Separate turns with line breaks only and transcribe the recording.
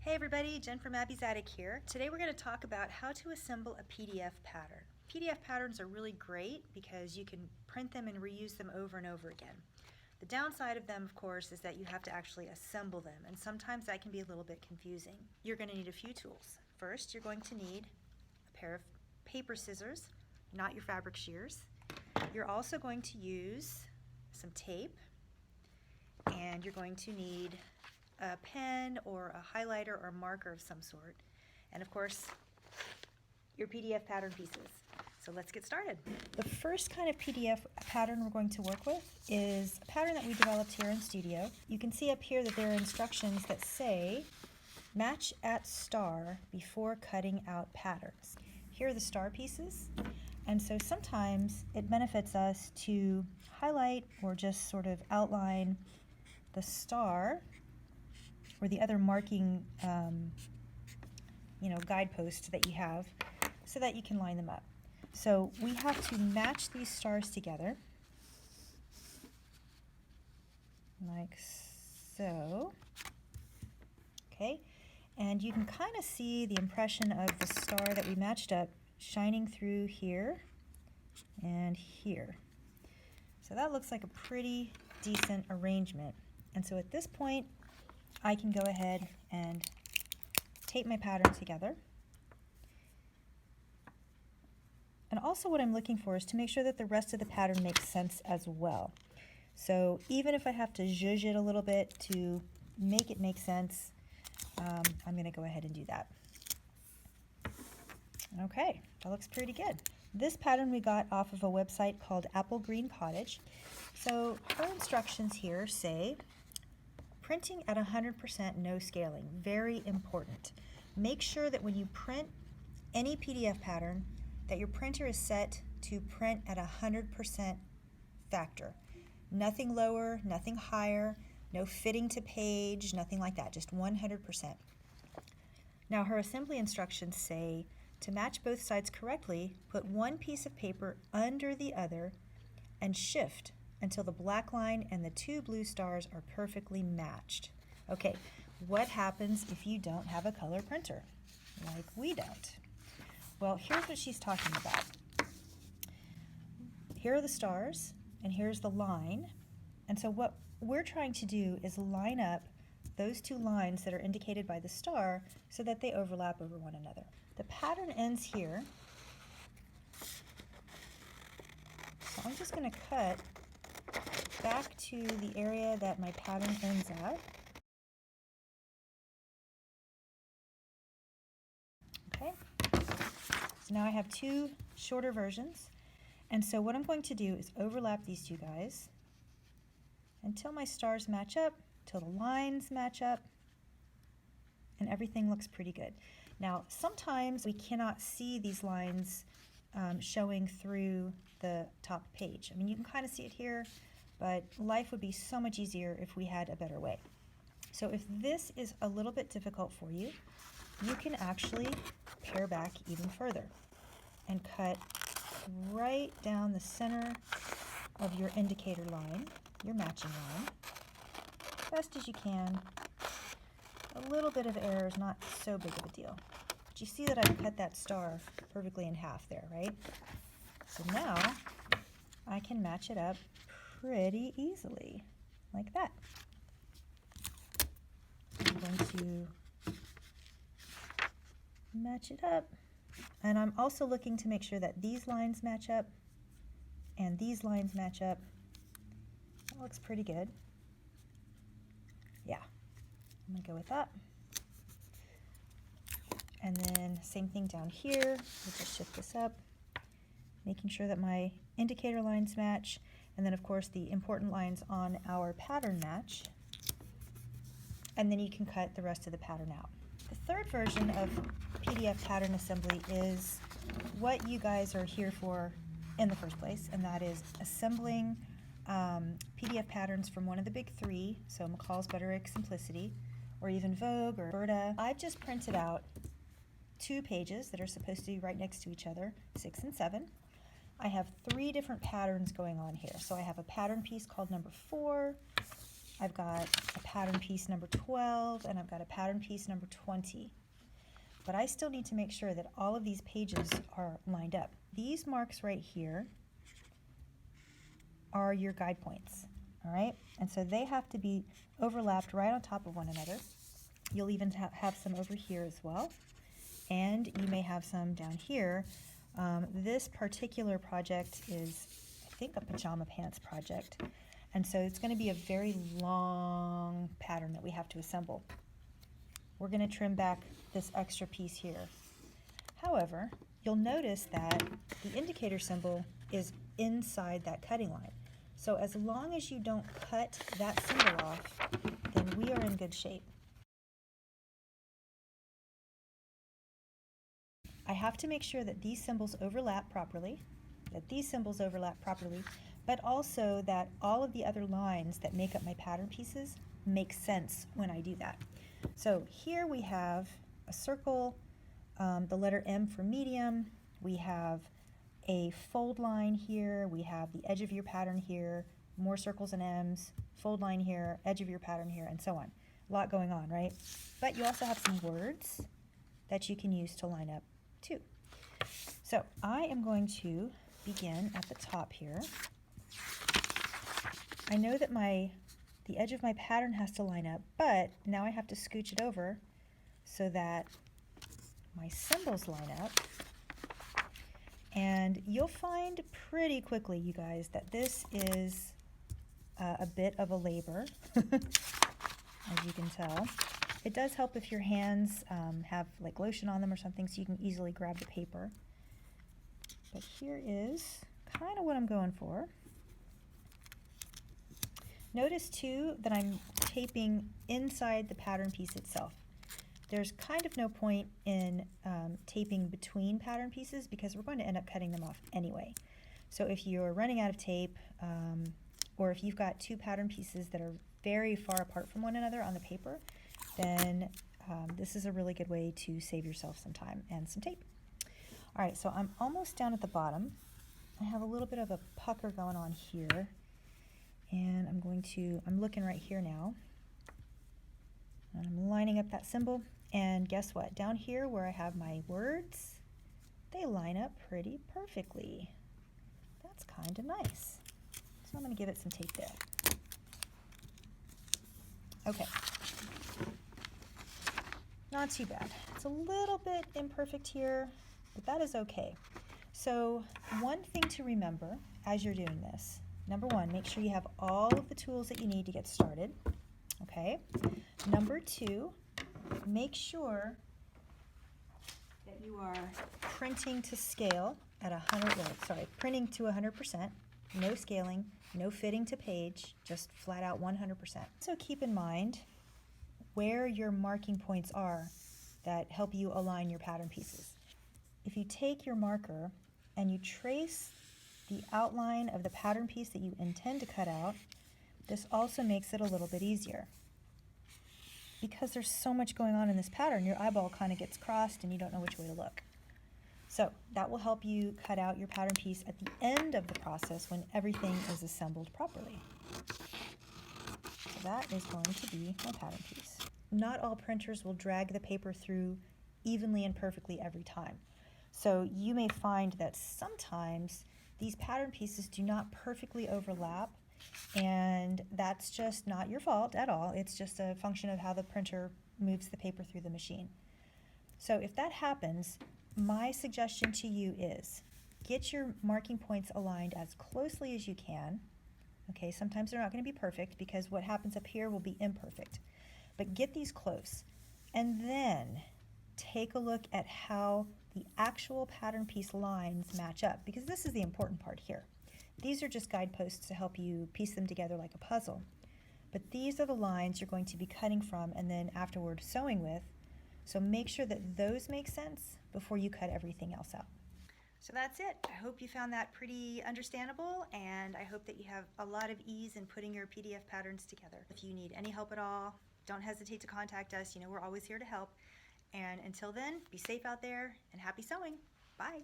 Hey everybody, Jen from Abby's Attic here. Today we're going to talk about how to assemble a PDF pattern. PDF patterns are really great because you can print them and reuse them over and over again. The downside of them, of course, is that you have to actually assemble them, and sometimes that can be a little bit confusing. You're going to need a few tools. First, you're going to need a pair of paper scissors, not your fabric shears. You're also going to use some tape, and you're going to need a pen or a highlighter or marker of some sort, and of course your PDF pattern pieces. So let's get started. The first kind of PDF pattern we're going to work with is a pattern that we developed here in studio. You can see up here that there are instructions that say match at star before cutting out patterns. Here are the star pieces, and so sometimes it benefits us to highlight or just sort of outline the star or the other marking guidepost that you have so that you can line them up. So we have to match these stars together like so. Okay, and you can kind of see the impression of the star that we matched up shining through here and here. So that looks like a pretty decent arrangement. And so at this point I can go ahead and tape my pattern together. And also what I'm looking for is to make sure that the rest of the pattern makes sense as well. So even if I have to zhuzh it a little bit to make it make sense, I'm going to go ahead and do that. Okay, that looks pretty good. This pattern we got off of a website called Apple Green Cottage. So her instructions here say printing at 100% no scaling, very important. Make sure that when you print any PDF pattern that your printer is set to print at 100% factor. Nothing lower, nothing higher, no fitting to page, nothing like that, just 100%. Now her assembly instructions say to match both sides correctly, put one piece of paper under the other and shift until the black line and the two blue stars are perfectly matched. Okay, what happens if you don't have a color printer, like we don't? Well, here's what she's talking about. Here are the stars, and here's the line. And so what we're trying to do is line up those two lines that are indicated by the star so that they overlap over one another. The pattern ends here. So I'm just going to cut back to the area that my pattern ends at. Okay, so now I have two shorter versions, and so what I'm going to do is overlap these two guys until my stars match up, till the lines match up, and everything looks pretty good. Now sometimes we cannot see these lines showing through the top page. I mean, you can kind of see it here, but life would be so much easier if we had a better way. So if this is a little bit difficult for you, you can actually pare back even further and cut right down the center of your indicator line, your matching line, best as you can. A little bit of error is not so big of a deal. But you see that I've cut that star perfectly in half there, right? So now I can match it up pretty easily, like that. I'm going to match it up, and I'm also looking to make sure that these lines match up and these lines match up. That looks pretty good. Yeah, I'm gonna go with that. And then same thing down here. We'll just shift this up, making sure that my indicator lines match. And then of course the important lines on our pattern match, and then you can cut the rest of the pattern out. The third version of PDF pattern assembly is what you guys are here for in the first place, and that is assembling PDF patterns from one of the big three, so McCall's Butterick Simplicity, or even Vogue or Berta. I've just printed out two pages that are supposed to be right next to each other, 6 and 7. I have 3 different patterns going on here. So I have a pattern piece called number 4, I've got a pattern piece number 12, and I've got a pattern piece number 20. But I still need to make sure that all of these pages are lined up. These marks right here are your guide points, all right? And so they have to be overlapped right on top of one another. You'll even have some over here as well, and you may have some down here. This particular project is, I think, a pajama pants project, and so it's going to be a very long pattern that we have to assemble. We're going to trim back this extra piece here. However, you'll notice that the indicator symbol is inside that cutting line. So as long as you don't cut that symbol off, then we are in good shape. I have to make sure that these symbols overlap properly, but also that all of the other lines that make up my pattern pieces make sense when I do that. So here we have a circle, the letter M for medium, we have a fold line here, we have the edge of your pattern here, more circles and M's, fold line here, edge of your pattern here, and so on. A lot going on, right? But you also have some words that you can use to line up too. So I am going to begin at the top here. I know that the edge of my pattern has to line up, but now I have to scooch it over so that my symbols line up. And you'll find pretty quickly, you guys, that this is a bit of a labor, as you can tell. It does help if your hands have like lotion on them or something, so you can easily grab the paper. But here is kind of what I'm going for. Notice too that I'm taping inside the pattern piece itself. There's kind of no point in taping between pattern pieces because we're going to end up cutting them off anyway. So if you're running out of tape, or if you've got two pattern pieces that are very far apart from one another on the paper, then this is a really good way to save yourself some time and some tape. All right, so I'm almost down at the bottom. I have a little bit of a pucker going on here, and I'm looking right here now, and I'm lining up that symbol, and guess what? Down here where I have my words, they line up pretty perfectly. That's kind of nice. So I'm going to give it some tape there. Okay. Not too bad. It's a little bit imperfect here, but that is okay. So one thing to remember as you're doing this, number one, make sure you have all of the tools that you need to get started. Okay. Number two, make sure that you are printing to scale at printing to 100%, no scaling, no fitting to page, just flat out 100%. So keep in mind where your marking points are that help you align your pattern pieces. If you take your marker and you trace the outline of the pattern piece that you intend to cut out, this also makes it a little bit easier. Because there's so much going on in this pattern, your eyeball kind of gets crossed and you don't know which way to look. So that will help you cut out your pattern piece at the end of the process when everything is assembled properly. So that is going to be my pattern piece. Not all printers will drag the paper through evenly and perfectly every time. So you may find that sometimes these pattern pieces do not perfectly overlap, and that's just not your fault at all. It's just a function of how the printer moves the paper through the machine. So if that happens, my suggestion to you is get your marking points aligned as closely as you can. Okay, sometimes they're not going to be perfect because what happens up here will be imperfect. But get these close, and then take a look at how the actual pattern piece lines match up, because this is the important part here. These are just guideposts to help you piece them together like a puzzle. But these are the lines you're going to be cutting from and then afterward sewing with. So make sure that those make sense before you cut everything else out. So that's it. I hope you found that pretty understandable, and I hope that you have a lot of ease in putting your PDF patterns together. If you need any help at all, don't hesitate to contact us. You know, we're always here to help. And until then, be safe out there and happy sewing. Bye.